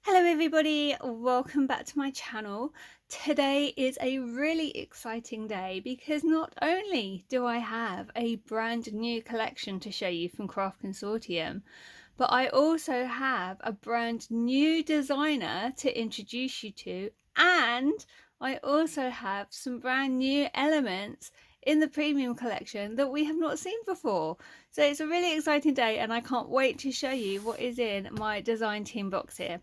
Hello everybody, welcome back to my channel. Today is a really exciting day because not only do I have a brand new collection to show you from Craft Consortium, but I also have a brand new designer to introduce you to, and I also have some brand new elements in the premium collection that we have not seen before. So it's a really exciting day and I can't wait to show you what is in my design team box here.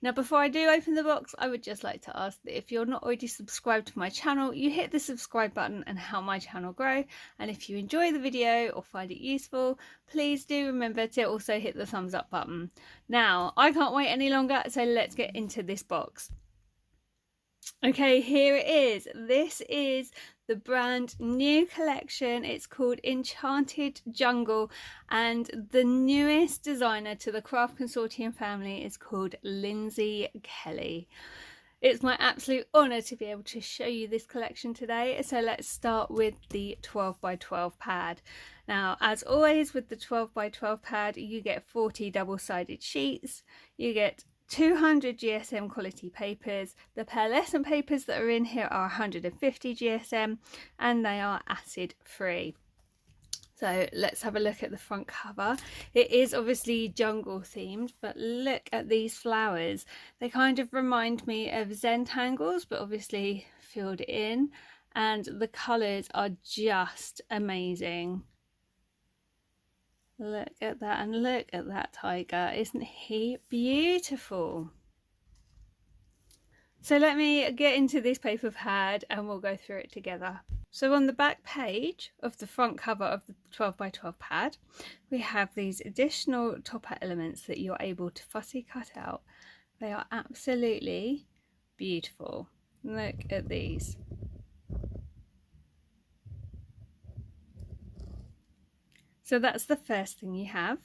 Now, before I do open the box, I would just like to ask that if you're not already subscribed to my channel, you hit the subscribe button and help my channel grow. And if you enjoy the video or find it useful, please do remember to also hit the thumbs up button. Now, I can't wait any longer, so let's get into this box. Okay, here it is. This is the brand new collection. It's called Enchanted Jungle, and the newest designer to the Craft Consortium family is called Linsey Kelly. It's my absolute honour to be able to show you this collection today. So let's start with the 12x12 pad. Now, as always with the 12x12 pad, you get 40 double-sided sheets. You get 200 GSM quality papers. The pearlescent papers that are in here are 150 GSM and they are acid free. So let's have a look at the front cover. It is obviously jungle themed, but look at these flowers. They kind of remind me of Zentangles, but obviously filled in, and the colours are just amazing. Look at that, and look at that tiger. Isn't he beautiful? So let me get into this paper pad and we'll go through it together. So on the back page of the front cover of the 12x12 pad, we have these additional topper elements that you're able to fussy cut out. They are absolutely beautiful. Look at these. So that's the first thing you have.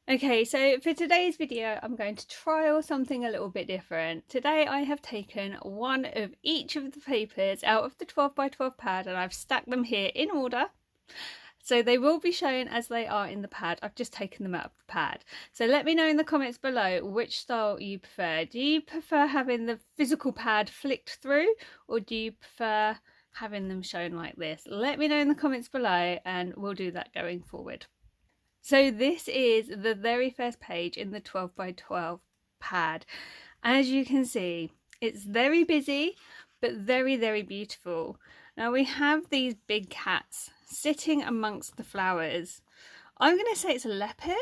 Okay, so for today's video, I'm going to trial something a little bit different. Today I have taken one of each of the papers out of the 12x12 pad and I've stacked them here in order. So they will be shown as they are in the pad. I've just taken them out of the pad. So let me know in the comments below which style you prefer. Do you prefer having the physical pad flicked through, or do you prefer having them shown like this? Let me know in the comments below and we'll do that going forward. So this is the very first page in the 12x12 pad. As you can see, it's very busy, but very, very beautiful. Now we have these big cats sitting amongst the flowers. I'm going to say it's a leopard,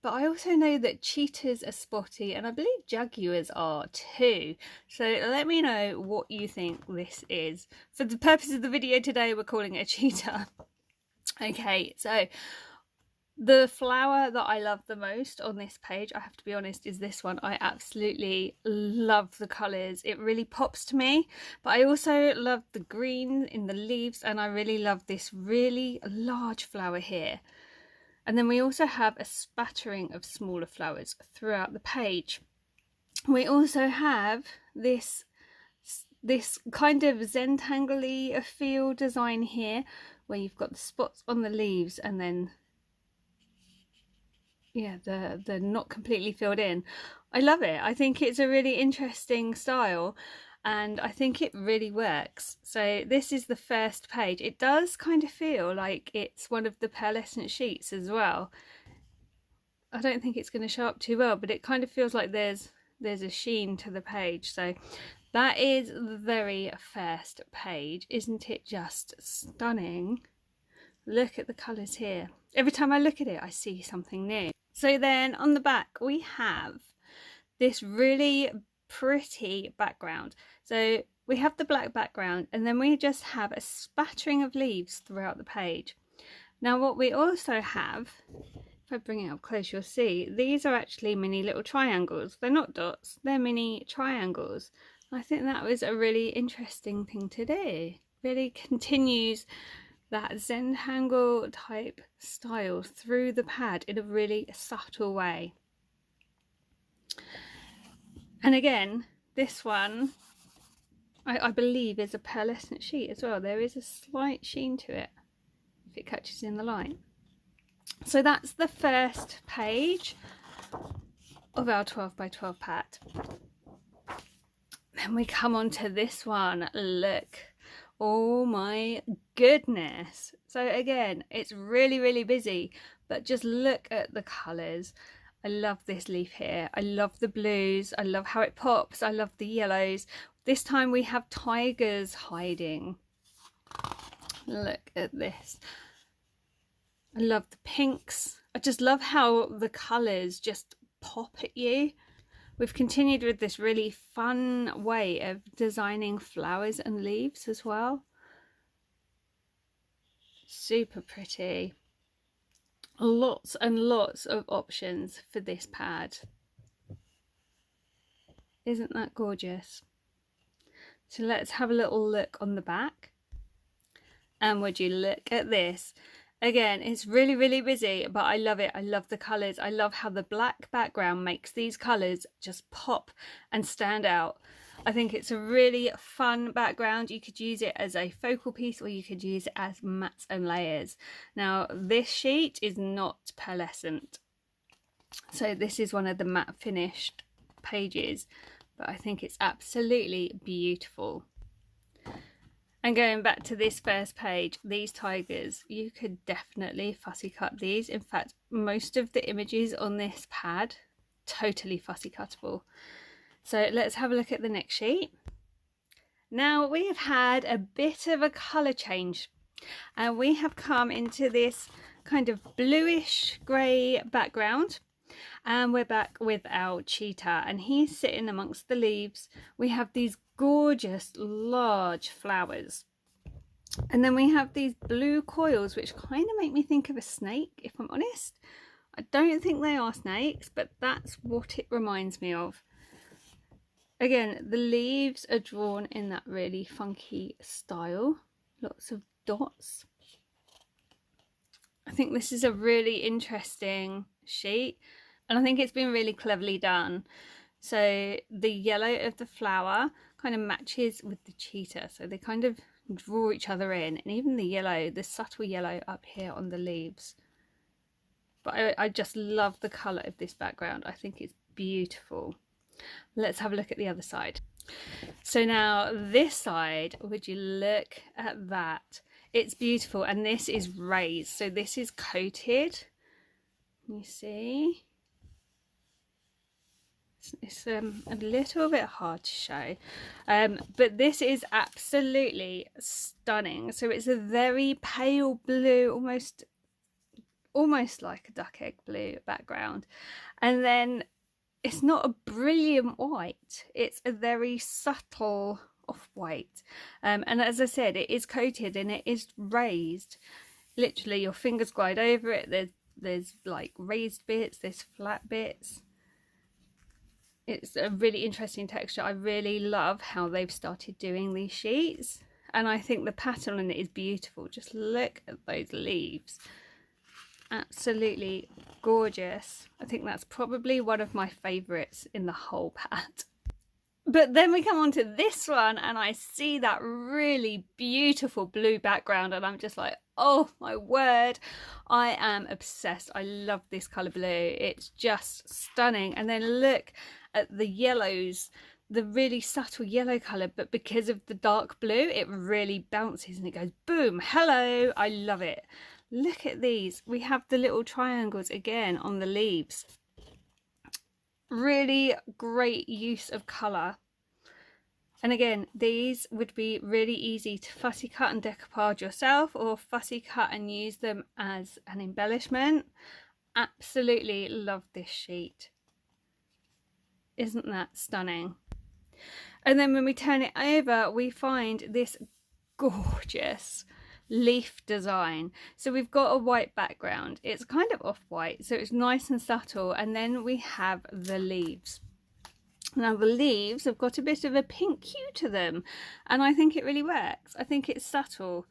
but I also know that cheetahs are spotty and I believe jaguars are too. So let me know what you think this is. For the purpose of the video today, we're calling it a cheetah. Okay, so the flower that I love the most on this page, I have to be honest, is this one. I absolutely love the colours. It really pops to me, but I also love the green in the leaves and I really love this really large flower here. And then we also have a spattering of smaller flowers throughout the page. We also have this kind of Zentangle-y feel design here, where you've got the spots on the leaves and then yeah, they're not completely filled in. I love it. I think it's a really interesting style and I think it really works. So this is the first page. It does kind of feel like it's one of the pearlescent sheets as well. I don't think it's going to show up too well, but it kind of feels like there's a sheen to the page. So that is the very first page. Isn't it just stunning? Look at the colours here. Every time I look at it, I see something new. So then on the back, we have this really pretty background. So we have the black background and then we just have a spattering of leaves throughout the page. Now what we also have, if I bring it up close, you'll see these are actually mini little triangles. They're not dots, they're mini triangles. I think that was a really interesting thing to do. Really continues that Zentangle type style through the pad in a really subtle way. And again, this one I believe is a pearlescent sheet as well. There is a slight sheen to it if it catches in the light. So that's the first page of our 12 by 12 pad. Then we come on to this one. Look, oh my goodness. So again, it's really busy, but just look at the colours. I love this leaf here. I love the blues. I love how it pops. I love the yellows. This time we have tigers hiding. Look at this. I love the pinks. I just love how the colours just pop at you. We've continued with this really fun way of designing flowers and leaves as well. Super pretty. Lots and lots of options for this pad. Isn't that gorgeous? So let's have a little look on the back. And would you look at this? Again, it's really busy, but I love it. I love the colours. I love how the black background makes these colours just pop and stand out. I think it's a really fun background. You could use it as a focal piece or you could use it as mats and layers. Now, this sheet is not pearlescent. So this is one of the matte finished pages, but I think it's absolutely beautiful. And going back to this first page, these tigers, you could definitely fussy cut these. In fact, most of the images on this pad, totally fussy cuttable. So let's have a look at the next sheet. Now we have had a bit of a colour change and we have come into this kind of bluish grey background. And we're back with our cheetah and he's sitting amongst the leaves. We have these gorgeous large flowers and then we have these blue coils which kind of make me think of a snake, if I'm honest. I don't think they are snakes, but that's what it reminds me of. Again, the leaves are drawn in that really funky style, lots of dots. I think this is a really interesting sheet and I think it's been really cleverly done. So the yellow of the flower kind of matches with the cheetah, so they kind of draw each other in, and even the yellow, the subtle yellow up here on the leaves. But I just love the colour of this background. I think it's beautiful. Let's have a look at the other side. So now this side, would you look at that? It's beautiful, and this is raised, so this is coated. You see? It's a little bit hard to show, but this is absolutely stunning. So it's a very pale blue, almost like a duck egg blue background, and then it's not a brilliant white, it's a very subtle off-white, and as I said, it is coated and it is raised. Literally your fingers glide over it. There's like raised bits, there's flat bits. It's a really interesting texture. I really love how they've started doing these sheets, and I think the pattern on it is beautiful. Just look at those leaves. Absolutely gorgeous. I think that's probably one of my favourites in the whole pad. But then we come on to this one and I see that really beautiful blue background and I'm just like, oh my word, I am obsessed. I love this colour blue. It's just stunning. And then look at the yellows, the really subtle yellow colour, but because of the dark blue, it really bounces and it goes boom, hello. I love it. Look at these. We have the little triangles again on the leaves. Really great use of colour. And again, these would be really easy to fussy cut and decoupage yourself, or fussy cut and use them as an embellishment. Absolutely love this sheet. Isn't that stunning? And then when we turn it over, we find this gorgeous leaf design. So we've got a white background, it's kind of off-white, so it's nice and subtle, and then we have the leaves. Now the leaves have got a bit of a pink hue to them, and I think it really works. I think it's subtle,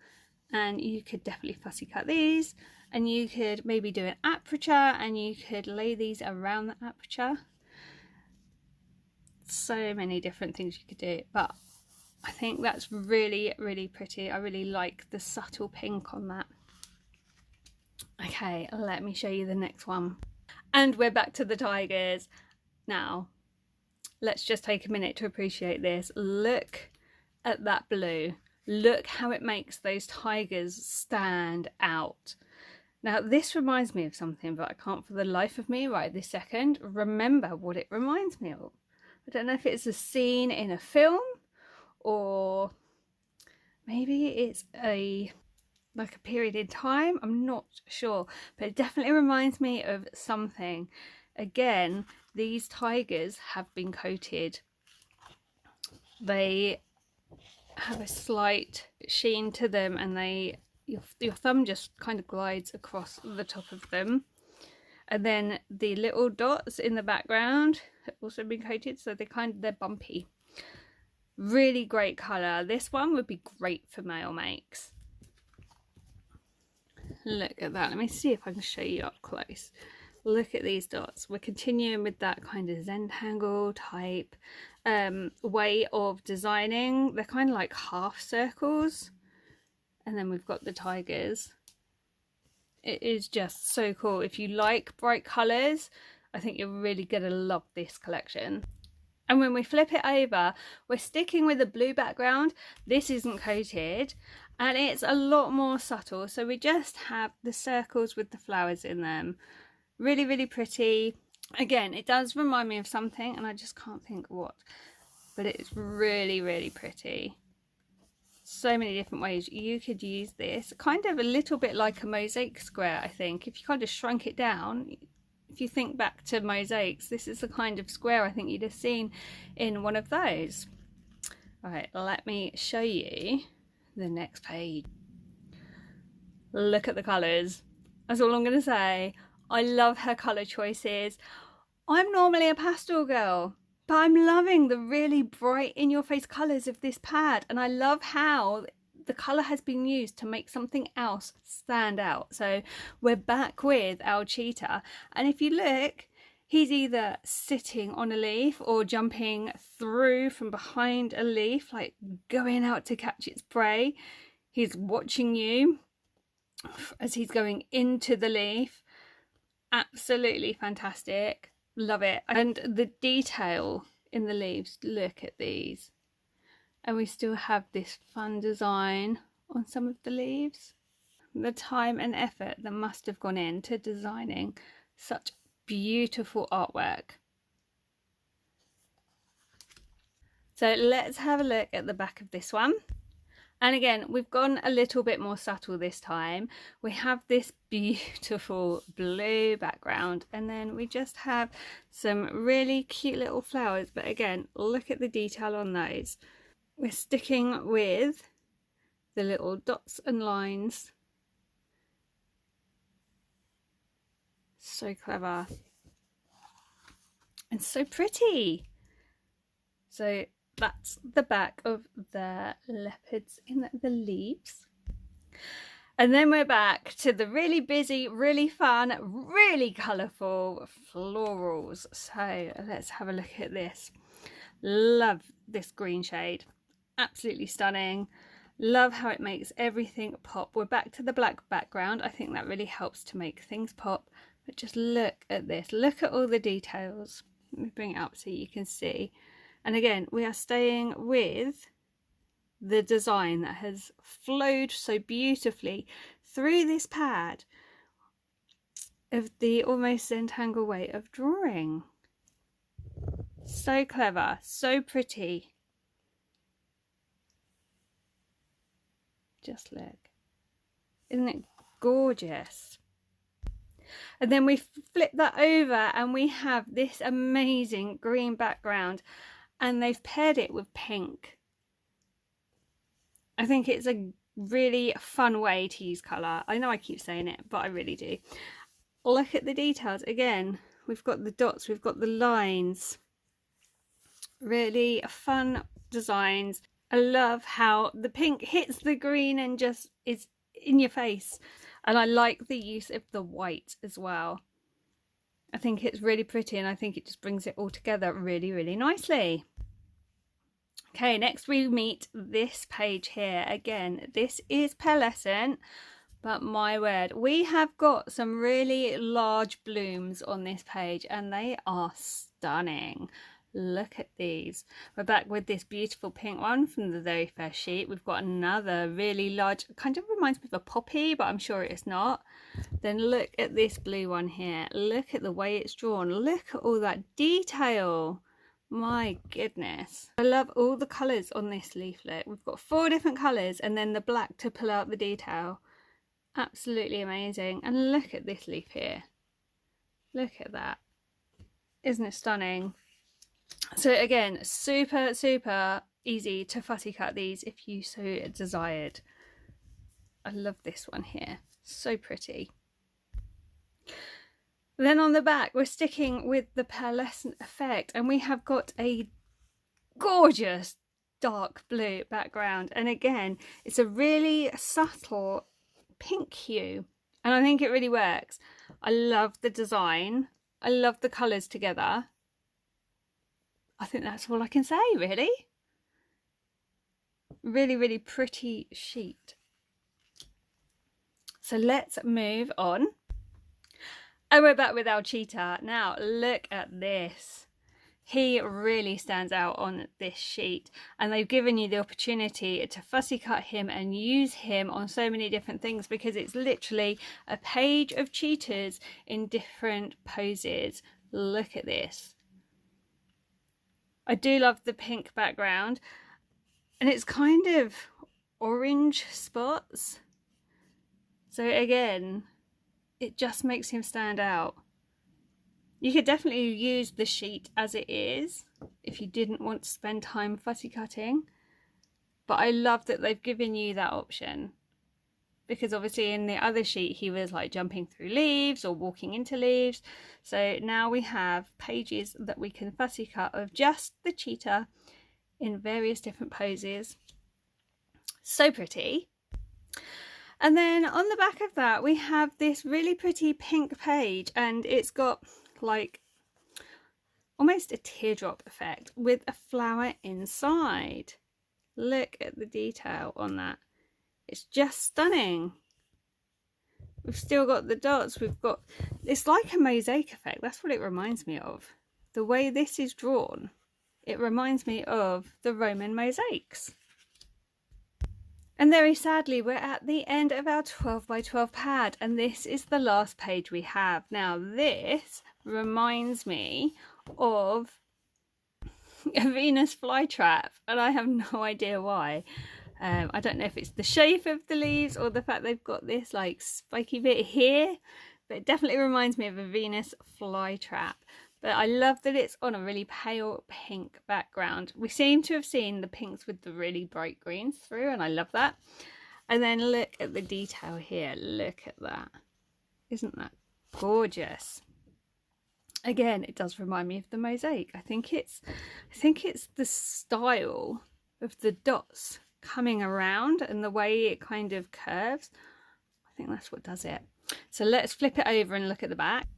and you could definitely fussy cut these, and you could maybe do an aperture, and you could lay these around the aperture. So many different things you could do, but I think that's really, really pretty. I really like the subtle pink on that. Okay, let me show you the next one. And we're back to the tigers. Now, let's just take a minute to appreciate this. Look at that blue. Look how it makes those tigers stand out. Now, this reminds me of something, but I can't for the life of me right this second remember what it reminds me of. I don't know if it's a scene in a film, or maybe it's like a period in time. I'm not sure, but it definitely reminds me of something. Again, these tigers have been coated. They have a slight sheen to them, and your thumb just kind of glides across the top of them. And then the little dots in the background have also been coated, so they're bumpy. Really great colour. This one would be great for male makes. Look at that. Let me see if I can show you up close. Look at these dots. We're continuing with that kind of Zentangle type way of designing. They're kind of like half circles. And then we've got the tigers. It is just so cool. If you like bright colours, I think you're really going to love this collection. And when we flip it over, we're sticking with a blue background. This isn't coated, and it's a lot more subtle. So we just have the circles with the flowers in them. Really, really pretty. Again, it does remind me of something, and I just can't think what. But it's really, really pretty. So many different ways you could use this. Kind of a little bit like a mosaic square, I think. If you kind of shrunk it down, if you think back to mosaics, this is the kind of square I think you'd have seen in one of those. All right, let me show you the next page. Look at the colours. That's all I'm going to say. I love her colour choices. I'm normally a pastel girl, but I'm loving the really bright in-your-face colours of this pad, and I love how the colour has been used to make something else stand out. So we're back with our cheetah, and if you look, he's either sitting on a leaf or jumping through from behind a leaf, like going out to catch its prey. He's watching you as he's going into the leaf. Absolutely fantastic. Love it. And the detail in the leaves, look at these. And we still have this fun design on some of the leaves. The time and effort that must have gone into designing such beautiful artwork. So let's have a look at the back of this one. And again, we've gone a little bit more subtle this time. We have this beautiful blue background, and then we just have some really cute little flowers. But again, look at the detail on those. We're sticking with the little dots and lines. So clever. And so pretty. So that's the back of the leopards in the leaves. And then we're back to the really busy, really fun, really colourful florals. So let's have a look at this. Love this green shade. Absolutely stunning. Love how it makes everything pop. We're back to the black background. I think that really helps to make things pop. But just look at this. Look at all the details. Let me bring it up so you can see. And again, we are staying with the design that has flowed so beautifully through this pad of the almost Zentangle way of drawing. So clever, so pretty. Just look. Isn't it gorgeous? And then we flip that over and we have this amazing green background. And they've paired it with pink. I think it's a really fun way to use colour. I know I keep saying it, but I really do. Look at the details. Again, we've got the dots, we've got the lines. Really fun designs. I love how the pink hits the green and just is in your face. And I like the use of the white as well. I think it's really pretty, and I think it just brings it all together really, really nicely. Okay, next we meet this page here. Again, this is pearlescent, But my word, we have got some really large blooms on this page and they are stunning. Look at these. We're back with this beautiful pink one from the very first sheet. We've got another really large, kind of reminds me of a poppy, but I'm sure it's not. Then look at this blue one here. Look at the way it's drawn. Look at all that detail. My goodness. I love all the colours on this leaflet. We've got 4 different colours and then the black to pull out the detail. Absolutely amazing. And look at this leaf here. Look at that. Isn't it stunning? So again, super easy to fussy cut these if you so desired. I love this one here. So pretty. Then on the back, we're sticking with the pearlescent effect and we have got a gorgeous dark blue background. And again, it's a really subtle pink hue and I think it really works. I love the design. I love the colours together. I think that's all I can say, really. Really pretty sheet. So let's move on. And we're back with our cheetah. Now look at this. He really stands out on this sheet and they've given you the opportunity to fussy cut him and use him on so many different things because it's literally a page of cheetahs in different poses. Look at this. I do love the pink background and it's kind of orange spots. So again, it just makes him stand out. You could definitely use the sheet as it is if you didn't want to spend time fussy cutting. But I love that they've given you that option. Because obviously in the other sheet he was like jumping through leaves or walking into leaves. So now we have pages that we can fussy cut of just the cheetah in various different poses. So pretty. And then on the back of that we have this really pretty pink page and it's got like almost a teardrop effect with a flower inside. Look at the detail on that. It's just stunning. We've still got the dots. We've got, it's like a mosaic effect. That's what it reminds me of. The way this is drawn, it reminds me of the Roman mosaics. And very sadly, we're at the end of our 12 by 12 pad and this is the last page we have. Now this reminds me of a Venus flytrap and I have no idea why. I don't know if it's the shape of the leaves or the fact they've got this like spiky bit here, but it definitely reminds me of a Venus flytrap. But I love that it's on a really pale pink background. We seem to have seen the pinks with the really bright greens through and I love that. And then look at the detail here. Look at that. Isn't that gorgeous? Again, it does remind me of the mosaic. I think it's the style of the dots coming around and the way it kind of curves. I think that's what does it. So let's flip it over and look at the back.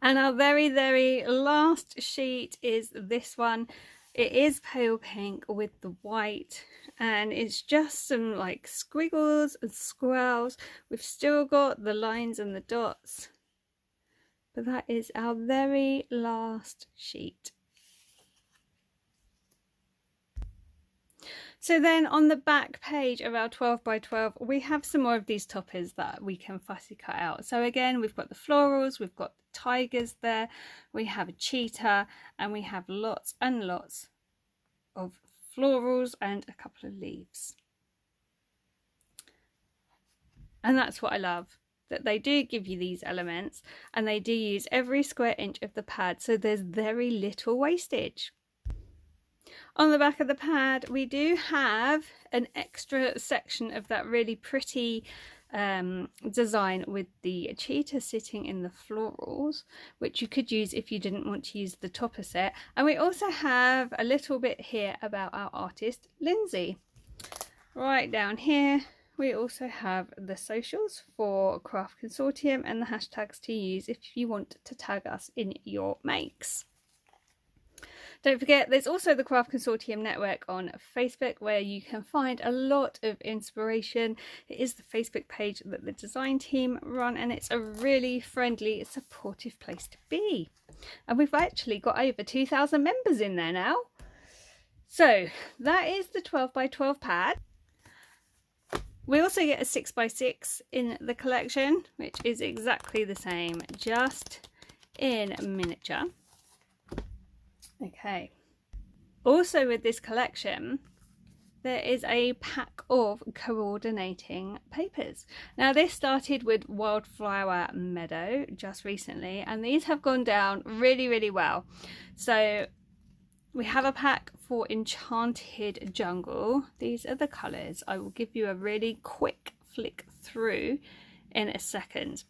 And our very last sheet is this one. It is pale pink with the white and it's just some like squiggles and swirls. We've still got the lines and the dots, but that is our very last sheet. So then on the back page of our 12 by 12, we have some more of these toppers that we can fussy cut out. So again, we've got the florals, we've got the tigers there, we have a cheetah, and we have lots and lots of florals and a couple of leaves. And that's what I love, that they do give you these elements and they do use every square inch of the pad, so there's very little wastage. On the back of the pad we do have an extra section of that really pretty design with the cheetah sitting in the florals, which you could use if you didn't want to use the topper set. And we also have a little bit here about our artist Linsey. Right down here we also have the socials for Craft Consortium and the hashtags to use if you want to tag us in your makes. Don't forget, there's also the Craft Consortium network on Facebook where you can find a lot of inspiration. It is the Facebook page that the design team run, and it's a really friendly, supportive place to be. And we've actually got over 2,000 members in there now. So that is the 12 by 12 pad. We also get a 6 by 6 in the collection, which is exactly the same, just in miniature. Okay. Also with this collection, there is a pack of coordinating papers. Now this started with Wildflower Meadow just recently, and these have gone down really, really well. So we have a pack for Enchanted Jungle. These are the colours. I will give you a really quick flick through in a second.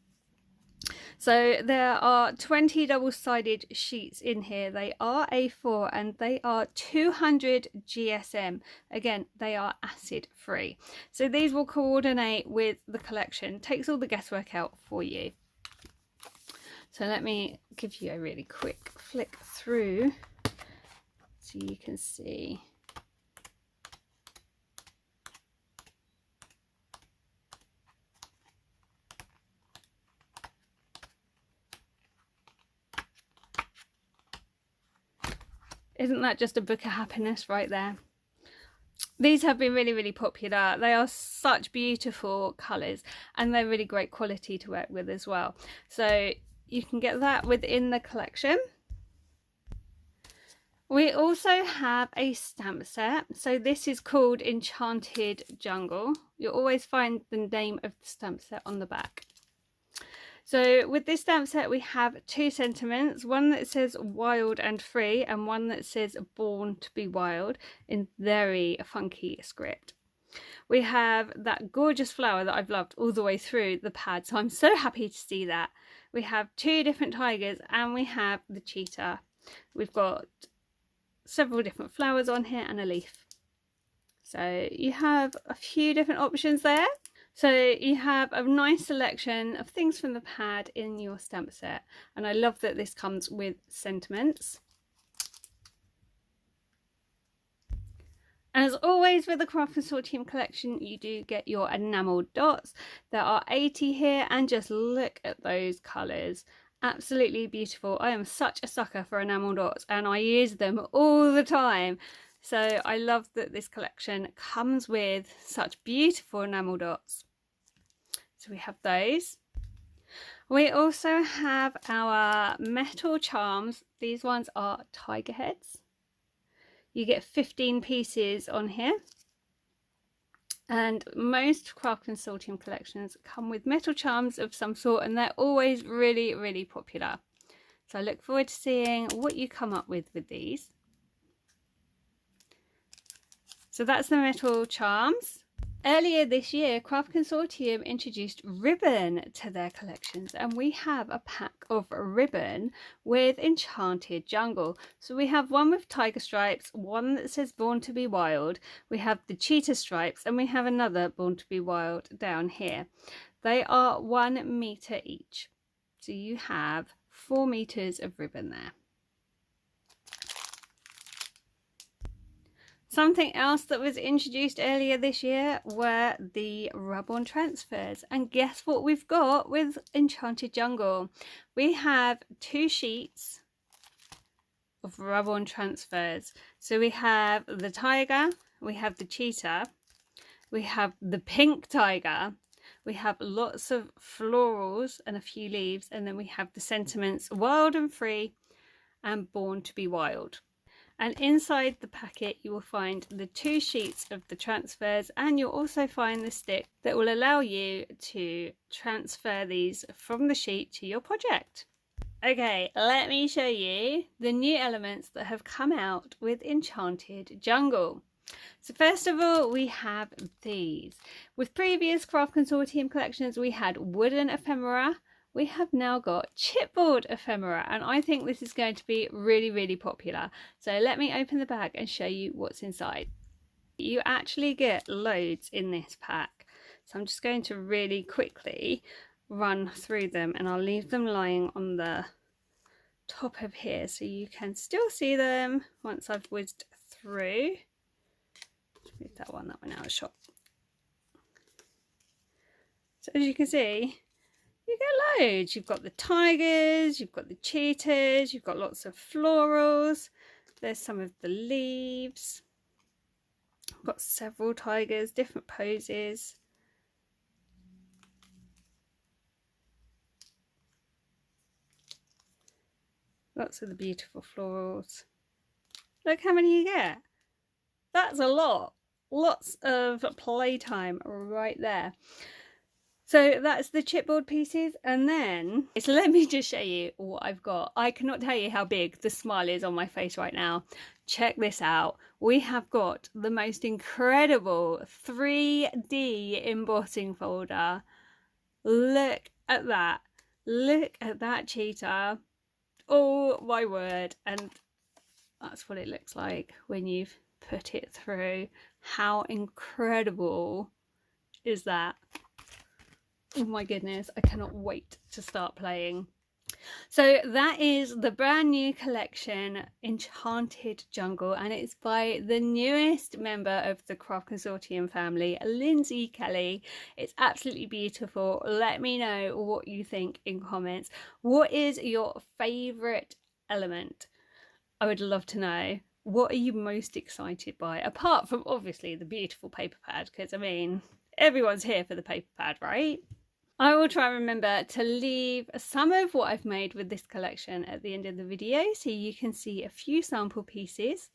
So there are 20 double-sided sheets in here. They are A4 and they are 200 GSM. Again, they are acid free. So these will coordinate with the collection. Takes all the guesswork out for you. So let me give you a really quick flick through so you can see. Isn't that just a book of happiness right there? These have been really, really popular. They are such beautiful colours and they're really great quality to work with as well. So you can get that within the collection. We also have a stamp set. So this is called Enchanted Jungle. You'll always find the name of the stamp set on the back. So with this stamp set we have two sentiments, one that says wild and free and one that says born to be wild in very funky script. We have that gorgeous flower that I've loved all the way through the pad, so I'm so happy to see that. We have two different tigers and we have the cheetah. We've got several different flowers on here and a leaf. So you have a few different options there. So you have a nice selection of things from the pad in your stamp set, and I love that this comes with sentiments. And as always with the Craft Consortium collection, you do get your enamelled dots. There are 80 here, and just look at those colours. Absolutely beautiful. I am such a sucker for enamel dots and I use them all the time. So I love that this collection comes with such beautiful enamel dots. So we have those. We also have our metal charms. These ones are tiger heads. You get 15 pieces on here. And most Craft Consortium collections come with metal charms of some sort, and they're always really, really popular. So I look forward to seeing what you come up with these. So that's the metal charms. Earlier this year, Craft Consortium introduced ribbon to their collections, and we have a pack of ribbon with Enchanted Jungle. So we have one with tiger stripes, one that says Born to be Wild, we have the cheetah stripes, and we have another Born to be Wild down here. They are 1 meter each. So you have 4 meters of ribbon there. Something else that was introduced earlier this year were the rub-on transfers, and guess what we've got with Enchanted Jungle? We have 2 sheets of rub-on transfers. So we have the tiger, we have the cheetah, we have the pink tiger, we have lots of florals and a few leaves, and then we have the sentiments Wild and Free and Born to be Wild. And inside the packet you will find the 2 sheets of the transfers, and you'll also find the stick that will allow you to transfer these from the sheet to your project. Okay, let me show you the new elements that have come out with Enchanted Jungle. So first of all, we have these. With previous Craft Consortium collections we had wooden ephemera. We have now got chipboard ephemera, and I think this is going to be really, really popular. So let me open the bag and show you what's inside. You actually get loads in this pack. So I'm just going to really quickly run through them, and I'll leave them lying on the top of here so you can still see them once I've whizzed through. Move that one out of shot. So as you can see, you get loads. You've got the tigers, you've got the cheetahs, you've got lots of florals. There's some of the leaves. I've got several tigers, different poses. Lots of the beautiful florals. Look how many you get. That's a lot. Lots of playtime right there. So that's the chipboard pieces, and then so let me just show you what I've got. I cannot tell you how big the smile is on my face right now. Check this out. We have got the most incredible 3D embossing folder. Look at that. Look at that cheetah. Oh my word. And that's what it looks like when you've put it through. How incredible is that? Oh my goodness, I cannot wait to start playing. So that is the brand new collection, Enchanted Jungle, and it's by the newest member of the Craft Consortium family, Linsey Kelly. It's absolutely beautiful. Let me know what you think in comments. What is your favourite element? I would love to know. What are you most excited by? Apart from obviously the beautiful paper pad, because I mean, everyone's here for the paper pad, right? I will try and remember to leave some of what I've made with this collection at the end of the video so you can see a few sample pieces.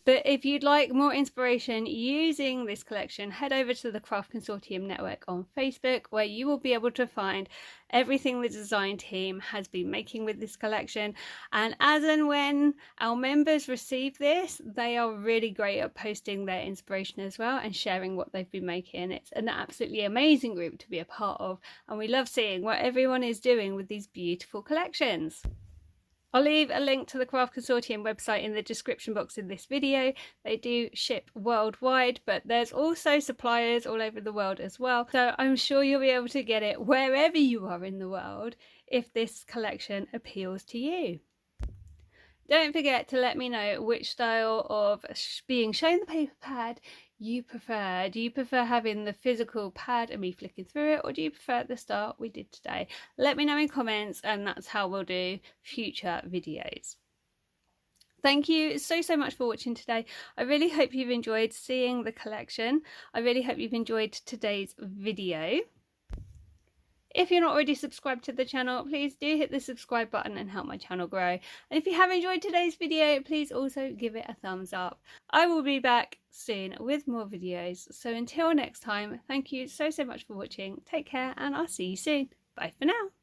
But if you'd like more inspiration using this collection, head over to the Craft Consortium network on Facebook, where you will be able to find everything the design team has been making with this collection. And as and when our members receive this, they are really great at posting their inspiration as well and sharing what they've been making. It's an absolutely amazing group to be a part of, and we love seeing what everyone is doing with these beautiful collections. I'll leave a link to the Craft Consortium website in the description box in this video. They do ship worldwide, but there's also suppliers all over the world as well. So I'm sure you'll be able to get it wherever you are in the world if this collection appeals to you. Don't forget to let me know which style of being shown the paper pad you prefer. Do you prefer having the physical pad and me flicking through it, or do you prefer the style we did today? Let me know in comments, and that's how we'll do future videos. Thank you so much for watching today. I really hope you've enjoyed seeing the collection. I really hope you've enjoyed today's video. If you're not already subscribed to the channel, please do hit the subscribe button and help my channel grow. And if you have enjoyed today's video, please also give it a thumbs up. I will be back soon with more videos. So until next time, thank you so much for watching. Take care, and I'll see you soon. Bye for now.